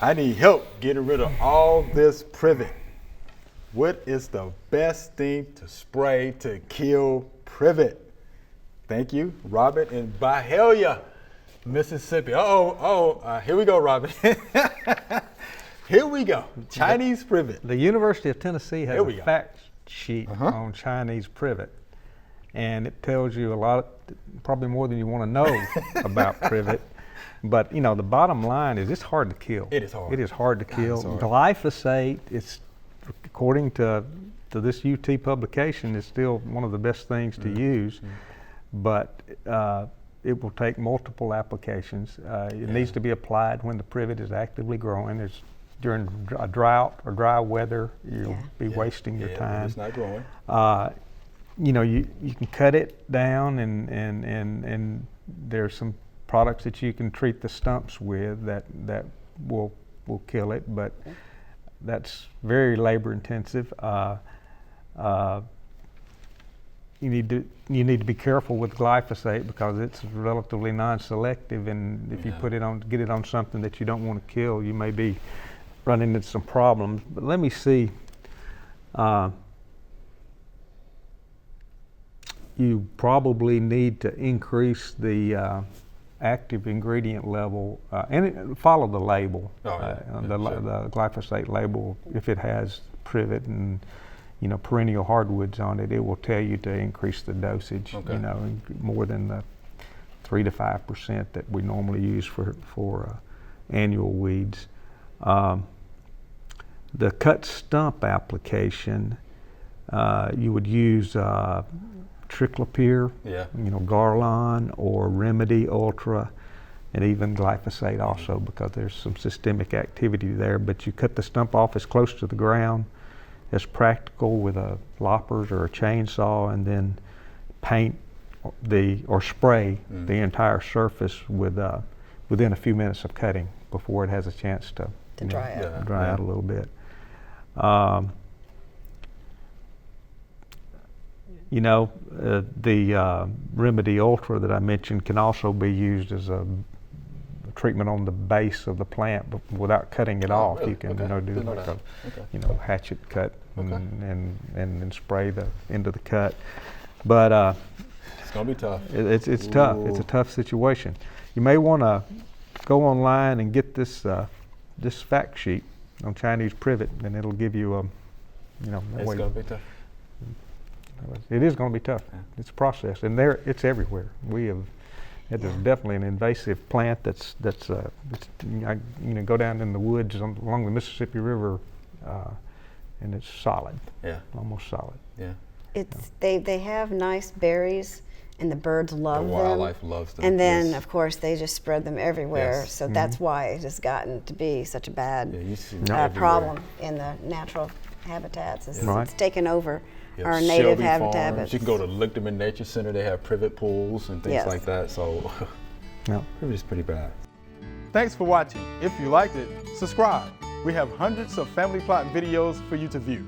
I need help getting rid of all this privet. What is the best thing to spray to kill privet? Thank you, Robin in Byhalia, Mississippi. Here we go, Robin. Here we go. Chinese privet. The University of Tennessee has a fact sheet on Chinese privet, and it tells you a lot, probably more than you want to know about privet. But you know, the bottom line is it's hard to kill. It is hard. It is hard to kill. Glyphosate is, according to this UT publication, is still one of the best things to use, but it will take multiple applications. It needs to be applied when the privet is actively growing. It's during a drought or dry weather, you'll be wasting your time. It's not growing. You know, you can cut it down, and there's some products that you can treat the stumps with that will kill it, but that's very labor intensive. You need to be careful with glyphosate because it's relatively non-selective, and if you get it on something that you don't want to kill, you may be running into some problems. But let me see. You probably need to increase the active ingredient level, and follow the label, the glyphosate label. If it has privet and perennial hardwoods on it, it will tell you to increase the dosage. More than the 3 to 5% that we normally use for annual weeds. The cut stump application, you would use Triclopyr, Garlon, or Remedy Ultra, and even glyphosate also, because there's some systemic activity there. But you cut the stump off as close to the ground as practical with a loppers or a chainsaw, and then paint or spray the entire surface within a few minutes of cutting before it has a chance to dry out a little bit. The Remedy Ultra that I mentioned can also be used as a treatment on the base of the plant, but without cutting it off. Really? You can do like a hatchet cut and then spray the end of the cut. But it's gonna be tough. It's tough. It's a tough situation. You may want to go online and get this fact sheet on Chinese privet, and it'll give you It's gonna be tough. It is going to be tough. It's a process, and it's everywhere. There's definitely an invasive plant that's go down in the woods along the Mississippi River, and it's solid. Almost solid. They have nice berries, and the birds love them. The wildlife loves them. And then, of course, they just spread them everywhere. So that's why it has gotten to be such a bad problem in the natural habitats. It's taken over our native habitats. You can go to Lichterman Nature Center. They have privet pools and things like that. So privet is pretty bad. Thanks for watching. If you liked it, subscribe. We have hundreds of family plot videos for you to view.